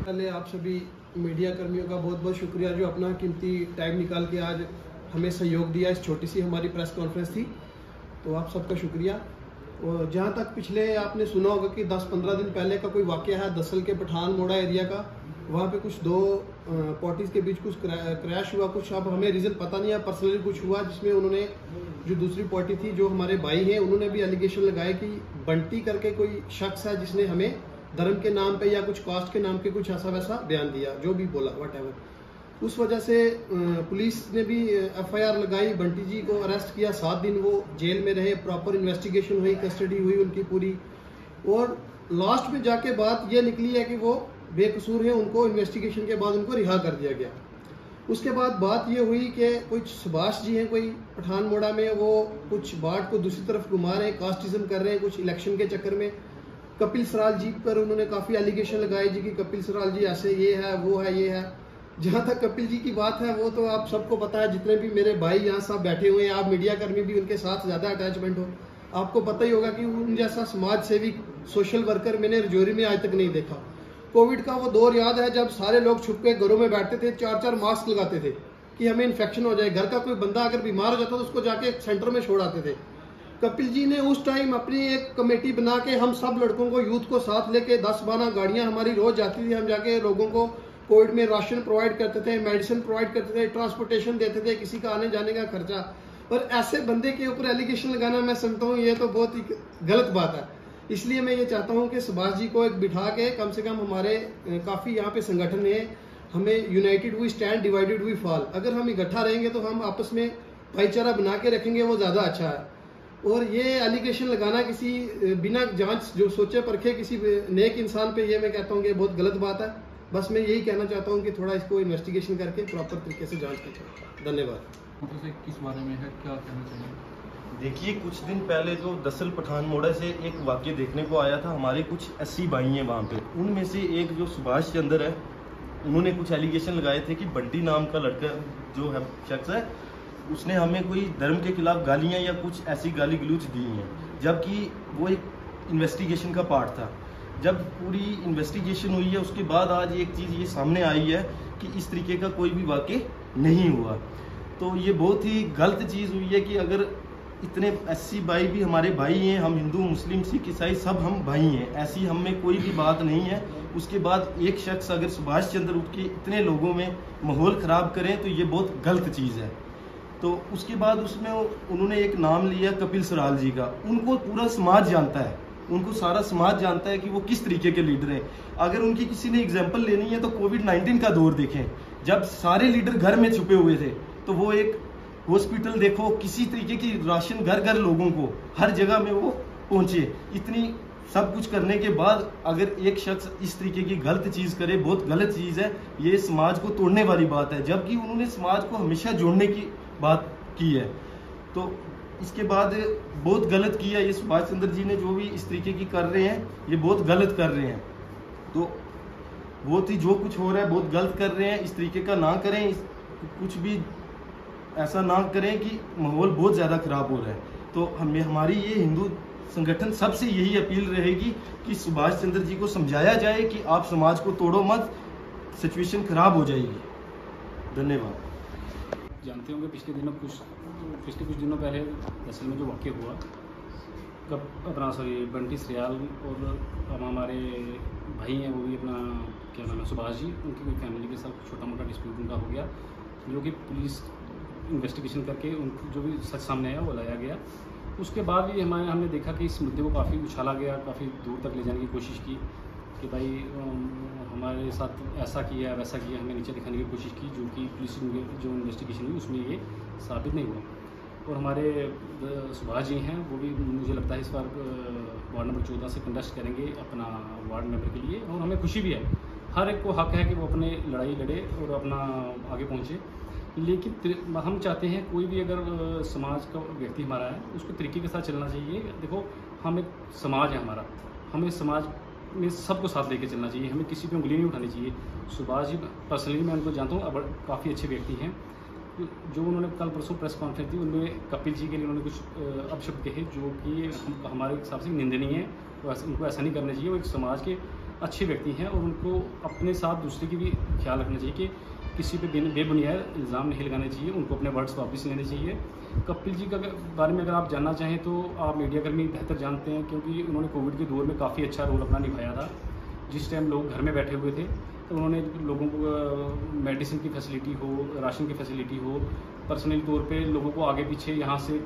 पहले आप सभी मीडिया कर्मियों का बहुत बहुत शुक्रिया जो अपना कीमती टाइम निकाल के आज हमें सहयोग दिया। इस छोटी सी हमारी प्रेस कॉन्फ्रेंस थी, तो आप सबका शुक्रिया। और जहाँ तक पिछले आपने सुना होगा कि 10-15 दिन पहले का कोई वाक़या है दसल के पठान मोड़ा एरिया का, वहाँ पे कुछ दो पार्टीज़ के बीच कुछ क्रैश हुआ। कुछ अब हमें रीज़न पता नहीं है, पर्सनली कुछ हुआ जिसमें उन्होंने, जो दूसरी पार्टी थी, जो हमारे भाई हैं, उन्होंने भी एलिगेशन लगाए कि बंटी करके कोई शख्स है जिसने हमें धर्म के नाम पे या कुछ कास्ट के नाम पे कुछ ऐसा वैसा बयान दिया, जो भी बोला व्हाटएवर। उस वजह से पुलिस ने भी एफआईआर लगाई, बंटी जी को अरेस्ट किया, 7 दिन वो जेल में रहे, प्रॉपर इन्वेस्टिगेशन हुई, कस्टडी हुई उनकी पूरी, और लास्ट में जाके बात ये निकली है कि वो बेकसूर है। उनको इन्वेस्टिगेशन के बाद उनको रिहा कर दिया गया। उसके बाद बात ये हुई कि कुछ सुभाष जी हैं कोई पठान मोड़ा में, वो कुछ बात को दूसरी तरफ घुमा रहे हैं, कास्टिज्म कर रहे हैं कुछ इलेक्शन के चक्कर में। कपिल सराल जी पर उन्होंने काफ़ी एलिगेशन लगाए जी कि कपिल सराल जी ऐसे ये है वो है ये है। जहाँ तक कपिल जी की बात है वो तो आप सबको पता है, जितने भी मेरे भाई यहाँ सब बैठे हुए हैं, आप मीडिया कर्मी भी उनके साथ ज़्यादा अटैचमेंट हो, आपको पता ही होगा कि उन जैसा समाज सेवी सोशल वर्कर मैंने रजौरी में आज तक नहीं देखा। कोविड का वो दौर याद है जब सारे लोग छुप के घरों में बैठते थे, 4-4 मास्क लगाते थे कि हमें इन्फेक्शन हो जाए। घर का कोई बंदा अगर बीमार हो जाता तो उसको जाके सेंटर में छोड़ आते थे। कपिल जी ने उस टाइम अपनी एक कमेटी बना के हम सब लड़कों को, यूथ को साथ लेके 10-12 गाड़ियां हमारी रोज जाती थी। हम जाके लोगों को कोविड में राशन प्रोवाइड करते थे, मेडिसिन प्रोवाइड करते थे, ट्रांसपोर्टेशन देते थे, किसी का आने जाने का खर्चा। पर ऐसे बंदे के ऊपर एलिगेशन लगाना, मैं समझता हूँ ये तो बहुत ही गलत बात है। इसलिए मैं ये चाहता हूँ कि सुभाष जी को एक बिठा के, कम से कम हमारे काफ़ी यहाँ पे संगठन है, हमें united we stand, divided we fall. अगर हम इकट्ठा रहेंगे तो हम आपस में भाईचारा बना के रखेंगे, वो ज़्यादा अच्छा है। और ये एलिगेशन लगाना किसी बिना जांच, जो सोचे परखे किसी नेक इंसान पे, ये मैं कहता हूँ कि बहुत गलत बात है। बस मैं यही कहना चाहता हूँ कि थोड़ा इसको इन्वेस्टिगेशन करके प्रॉपर तरीके से जांच की। धन्यवाद। किस बारे में है, क्या कहना चाहिए? देखिए, कुछ दिन पहले जो दसल पठान मोड़ा से एक वाक्य देखने को आया था, हमारे कुछ 80 भाई हैं वहाँ पे, उनमें से एक जो सुभाष चंद्र है, उन्होंने कुछ एलिगेशन लगाए थे कि बंटी नाम का लड़का जो है शख्स है, उसने हमें कोई धर्म के खिलाफ गालियाँ या कुछ ऐसी गाली गलूच दी हैं, जबकि वो एक इन्वेस्टिगेशन का पार्ट था। जब पूरी इन्वेस्टिगेशन हुई है उसके बाद आज एक चीज़ ये सामने आई है कि इस तरीके का कोई भी वाक़ई नहीं हुआ। तो ये बहुत ही गलत चीज़ हुई है कि अगर इतने 80 भाई भी हमारे भाई हैं, हम हिंदू मुस्लिम सिख ईसाई सब हम भाई हैं, ऐसी हम में कोई भी बात नहीं है। उसके बाद एक शख्स अगर सुभाष चंद्र उठ के इतने लोगों में माहौल ख़राब करें तो ये बहुत गलत चीज़ है। तो उसके बाद उसमें उन्होंने एक नाम लिया कपिल सराल जी का। उनको पूरा समाज जानता है, उनको सारा समाज जानता है कि वो किस तरीके के लीडर हैं। अगर उनकी किसी ने एग्जाम्पल लेनी है तो कोविड-19 का दौर देखें, जब सारे लीडर घर में छुपे हुए थे, तो वो एक हॉस्पिटल देखो, किसी तरीके की राशन घर घर लोगों को हर जगह में वो पहुंचे। इतनी सब कुछ करने के बाद अगर एक शख्स इस तरीके की गलत चीज़ करे, बहुत गलत चीज़ है, ये समाज को तोड़ने वाली बात है। जबकि उन्होंने समाज को हमेशा जोड़ने की बात की है, तो इसके बाद बहुत गलत किया ये सुभाष चंद्र जी ने। जो भी इस तरीके की कर रहे हैं ये बहुत गलत कर रहे हैं, तो बहुत ही जो कुछ हो रहा है बहुत गलत कर रहे हैं। इस तरीके का ना करें, कुछ भी ऐसा ना करें कि माहौल बहुत ज़्यादा ख़राब हो रहा है। तो हमारी ये हिंदू संगठन सबसे यही अपील रहेगी कि सुभाष चंद्र जी को समझाया जाए कि आप समाज को तोड़ो मत, सिचुएशन ख़राब हो जाएगी। धन्यवाद। जानते होंगे पिछले कुछ दिनों पहले दसल में जो वाक़ हुआ, बंटी सरियाल और हमारे भाई हैं, वो भी अपना क्या नाम है सुभाष जी, उनकी कोई फैमिली के साथ छोटा मोटा डिस्प्यूट उनका हो गया, जो कि पुलिस इन्वेस्टिगेशन करके उन जो भी सच सामने आया वो लाया गया। उसके बाद भी हमने देखा कि इस मुद्दे को काफ़ी उछाला गया, काफ़ी दूर तक ले जाने की कोशिश की कि भाई हमारे साथ ऐसा किया वैसा किया, हमें नीचे दिखाने की कोशिश की, जो कि पुलिस जो इन्वेस्टिगेशन हुई उसमें ये साबित नहीं हुआ। और हमारे सुभाष जी हैं, वो भी मुझे लगता है इस बार वार्ड नंबर 14 से कंटेस्ट करेंगे अपना वार्ड मेंबर के लिए, और हमें खुशी भी है। हर एक को हक है कि वो अपने लड़ाई लड़े और अपना आगे पहुँचे। लेकिन हम चाहते हैं कोई भी अगर समाज का व्यक्ति हमारा है उसको तरीके के साथ चलना चाहिए। देखो, हम एक समाज है हमारा, हमें समाज में सबको साथ लेके चलना चाहिए, हमें किसी पे उंगली नहीं उठानी चाहिए। सुभाष जी पर्सनली मैं उनको जानता हूँ, काफ़ी अच्छे व्यक्ति हैं। जो उन्होंने कल परसों प्रेस कॉन्फ्रेंस दी, उनमें कपिल जी के लिए उन्होंने कुछ अपशब्द कहे जो कि हमारे हिसाब से निंदनीय है। उनको ऐसा नहीं करना चाहिए। वो एक समाज के अच्छे व्यक्ति हैं और उनको अपने साथ दूसरे की भी ख्याल रखना चाहिए कि किसी पे बेबुनियाद इल्ज़ाम नहीं लगाने चाहिए, उनको अपने वर्ड्स वापस लेने चाहिए। कपिल जी का बारे में अगर आप जानना चाहें तो आप मीडिया कर्मी बेहतर जानते हैं, क्योंकि उन्होंने कोविड के दौर में काफ़ी अच्छा रोल अपना निभाया था। जिस टाइम लोग घर में बैठे हुए थे तो उन्होंने लोगों को मेडिसिन की फैसिलिटी हो, राशन की फैसिलिटी हो, पर्सनली तौर पे लोगों को आगे पीछे यहाँ से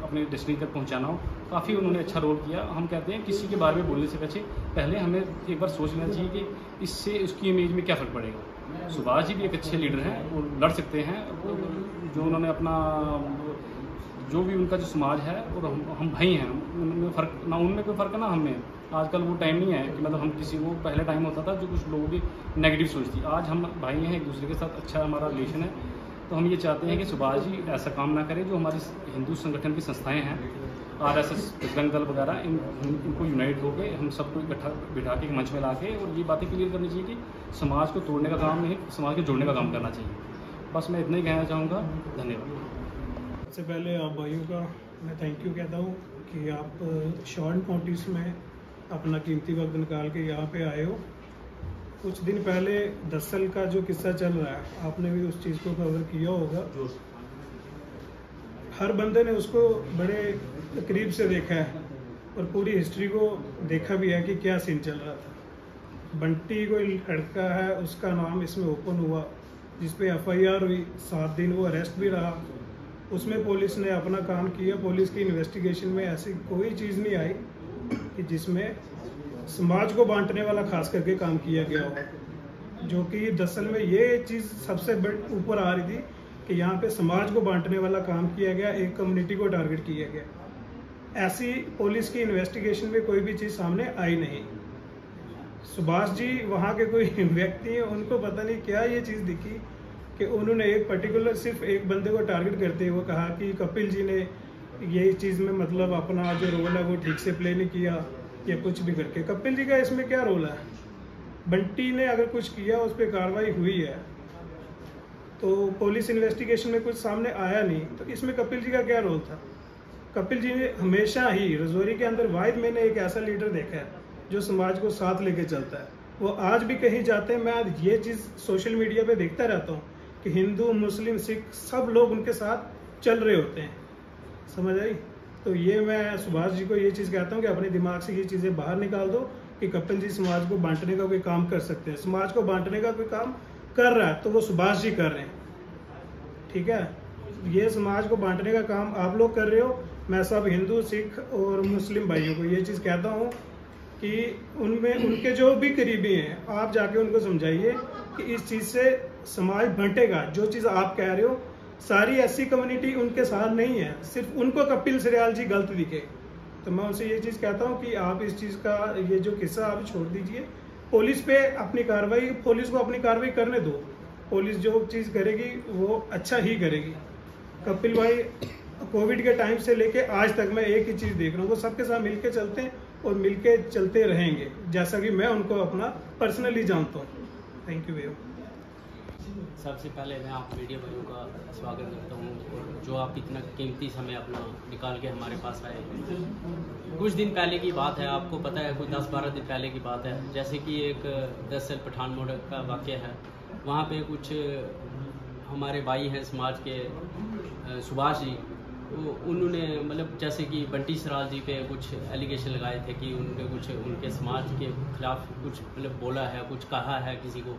अपने डेस्टिनेशन तक पहुँचाना हो, काफ़ी उन्होंने अच्छा रोल किया। हम कहते हैं किसी के बारे में बोलने से पहले हमें एक बार सोच लेना चाहिए कि इससे उसकी इमेज में क्या फ़र्क पड़ेगा। सुभाष जी भी एक अच्छे लीडर हैं, वो लड़ सकते हैं, जो उन्होंने अपना जो भी उनका जो समाज है और हम भाई हैं, उनमें फ़र्क ना, उनमें कोई फ़र्क है ना हमें। आजकल वो टाइम नहीं है कि मतलब हम किसी को, पहले टाइम होता था जो कुछ लोगों की नेगेटिव सोच थी, आज हम भाई हैं, एक दूसरे के साथ अच्छा हमारा रिलेशन है। तो हम ये चाहते हैं कि सुभाष जी ऐसा काम ना करें। जो हमारी हिंदू संगठन की संस्थाएं हैं, RSS, बजरंग दल वगैरह, इनको यूनाइट होकर हम सबको इकट्ठा बिठा के मंच में ला के और ये बातें क्लियर करनी चाहिए कि समाज को तोड़ने का काम नहीं, समाज को जोड़ने का काम करना चाहिए। बस मैं इतना ही कहना चाहूँगा। धन्यवाद। सबसे पहले आप भाइयों का मैं थैंक यू कहता हूँ कि आप शॉर्ट नोटिस में अपना कीमती वक्त निकाल के यहाँ पे आए हो। कुछ दिन पहले दसल का जो किस्सा चल रहा है, आपने भी उस चीज़ को कवर किया होगा। हर बंदे ने उसको बड़े करीब से देखा है और पूरी हिस्ट्री को देखा भी है कि क्या सीन चल रहा था। बंटी कोई लड़का है, उसका नाम इसमें ओपन हुआ, जिसपे FIR हुई, 7 दिन वो अरेस्ट भी रहा। उसमें पुलिस ने अपना काम किया। पुलिस की इन्वेस्टिगेशन में ऐसी कोई चीज़ नहीं आई कि जिसमें समाज को बांटने वाला खास करके काम किया गया हो, जो कि दरअसल में ये चीज़ सबसे ऊपर आ रही थी कि यहाँ पे समाज को बांटने वाला काम किया गया, एक कम्युनिटी को टारगेट किया गया। ऐसी पुलिस की इन्वेस्टिगेशन में कोई भी चीज़ सामने आई नहीं। सुभाष जी वहाँ के कोई व्यक्ति हैं, उनको पता नहीं क्या ये चीज़ दिखी कि उन्होंने एक पर्टिकुलर सिर्फ एक बंदे को टारगेट करते हुए कहा कि कपिल जी ने ये चीज़ में मतलब अपना जो रोल है वो ठीक से प्ले नहीं किया या कुछ भी करके। कपिल जी का इसमें क्या रोल है? बंटी ने अगर कुछ किया, उस पर कार्रवाई हुई है, तो पुलिस इन्वेस्टिगेशन में कुछ सामने आया नहीं, तो इसमें कपिल जी का क्या रोल था? कपिल जी ने हमेशा ही रजौरी के अंदर वाहिद मैंने एक ऐसा लीडर देखा है जो समाज को साथ लेके चलता है। वो आज भी कहीं जाते हैं, मैं ये चीज़ सोशल मीडिया पे देखता रहता हूँ कि हिंदू, मुस्लिम, सिख सब लोग उनके साथ चल रहे होते हैं। समझ आई? तो ये मैं सुभाष जी को ये चीज़ कहता हूँ कि अपने दिमाग से ये चीज़ें बाहर निकाल दो कि कपिल जी समाज को बांटने का कोई काम कर सकते हैं। समाज को बांटने का कोई काम कर रहा है तो वो सुभाष जी कर रहे हैं, ठीक है? ये समाज को बांटने का काम आप लोग कर रहे हो। मैं सब हिंदू, सिख और मुस्लिम भाइयों को ये चीज़ कहता हूँ कि उनमें उनके जो भी करीबी हैं, आप जाके उनको समझाइए कि इस चीज़ से समाज बंटेगा। जो चीज़ आप कह रहे हो, सारी ऐसी कम्युनिटी उनके साथ नहीं है, सिर्फ उनको कपिल सिरयाल जी गलत दिखे। तो मैं उनसे ये चीज़ कहता हूँ कि आप इस चीज़ का ये जो किस्सा आप छोड़ दीजिए, पुलिस पे अपनी कार्रवाई, पुलिस को अपनी कार्रवाई करने दो। पुलिस जो चीज़ करेगी वो अच्छा ही करेगी। कपिल भाई कोविड के टाइम से लेके आज तक मैं एक ही चीज़ देख रहा हूँ, वो सबके साथ मिलके चलते हैं और मिलके चलते रहेंगे, जैसा कि मैं उनको अपना पर्सनली जानता हूँ। थैंक यू भैया। सबसे पहले मैं आप मीडिया भाइयों का स्वागत करता हूँ, और जो आप इतना कीमती समय अपना निकाल के हमारे पास आए। कुछ दिन पहले की बात है, आपको पता है, कुछ 10-12 दिन पहले की बात है। जैसे कि एक दरअसल पठान मोड़ का वाक़या है, वहाँ पे कुछ हमारे भाई हैं समाज के, सुभाष जी, उन्होंने मतलब जैसे कि बंटी सराल जी पे कुछ एलिगेशन लगाए थे कि उनके समाज के खिलाफ कुछ मतलब बोला है, कुछ कहा है किसी को।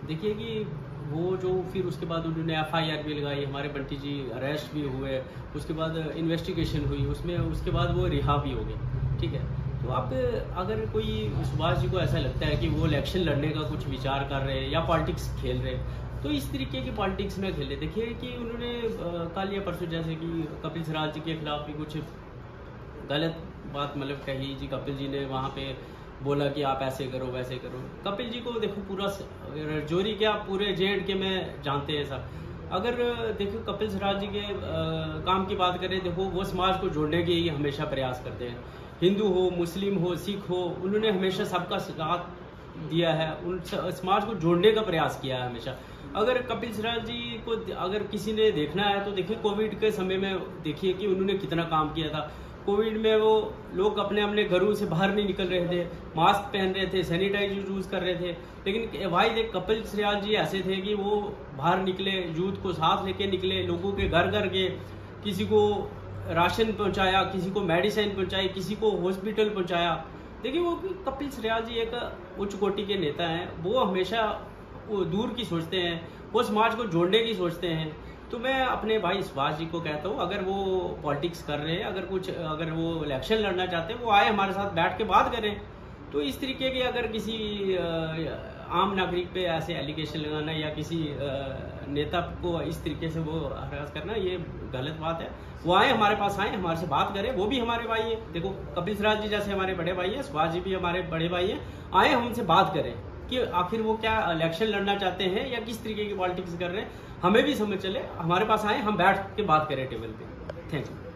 देखिए कि वो जो फिर उसके बाद उन्होंने FIR भी लगाई, हमारे बंटी जी अरेस्ट भी हुए, उसके बाद इन्वेस्टिगेशन हुई, उसमें उसके बाद वो रिहा भी हो गए, ठीक है। तो आप अगर कोई सुभाष जी को ऐसा लगता है कि वो इलेक्शन लड़ने का कुछ विचार कर रहे हैं या पॉलिटिक्स खेल रहे हैं, तो इस तरीके की पॉलिटिक्स में खेले। देखिए कि उन्होंने कल या परसों जैसे कि कपिल सिराल जी के खिलाफ भी कुछ गलत बात मतलब कही जी। कपिल जी ने वहाँ पे बोला कि आप ऐसे करो वैसे करो। कपिल जी को देखो पूरा रजौरी क्या पूरे JNK में जानते हैं सब। अगर देखो कपिल सिराल जी के काम की बात करें, देखो वो समाज को जोड़ने के ही हमेशा प्रयास करते हैं। हिंदू हो, मुस्लिम हो, सिख हो, उन्होंने हमेशा सबका साथ दिया है, उन समाज को जोड़ने का प्रयास किया है हमेशा। अगर कपिल सिराल जी को अगर किसी ने देखना है तो देखिए कोविड के समय में देखिए कि उन्होंने कितना काम किया था। कोविड में वो लोग अपने अपने घरों से बाहर नहीं निकल रहे थे, मास्क पहन रहे थे, सैनिटाइजर यूज़ कर रहे थे, लेकिन भाई देख कपिल सिब्बाल जी ऐसे थे कि वो बाहर निकले, यूथ को साथ लेके निकले, लोगों के घर घर गए, किसी को राशन पहुंचाया, किसी को मेडिसिन पहुंचाई, किसी को हॉस्पिटल पहुंचाया। देखिए वो कपिल सिब्बाल जी एक उच्च कोटि के नेता हैं, वो हमेशा वो दूर की सोचते हैं, वो समाज को जोड़ने की सोचते हैं। तो मैं अपने भाई सुभाष जी को कहता हूँ, अगर वो पॉलिटिक्स कर रहे हैं, अगर वो इलेक्शन लड़ना चाहते हैं, वो आए हमारे साथ बैठ के बात करें। तो इस तरीके के अगर किसी आम नागरिक पे ऐसे एलिगेशन लगाना या किसी नेता को इस तरीके से वो हरास करना, ये गलत बात है। वो आए हमारे पास, आए हमारे से बात करें, वो भी हमारे भाई है। देखो कपिल सिब्बाल जी जैसे हमारे बड़े भाई हैं, सुभाष जी भी हमारे बड़े भाई हैं, आए हमसे बात करें कि आखिर वो क्या इलेक्शन लड़ना चाहते हैं या किस तरीके की पॉलिटिक्स कर रहे हैं, हमें भी समझ चले। हमारे पास आए, हम बैठ के बात करें टेबल पे। Thank you.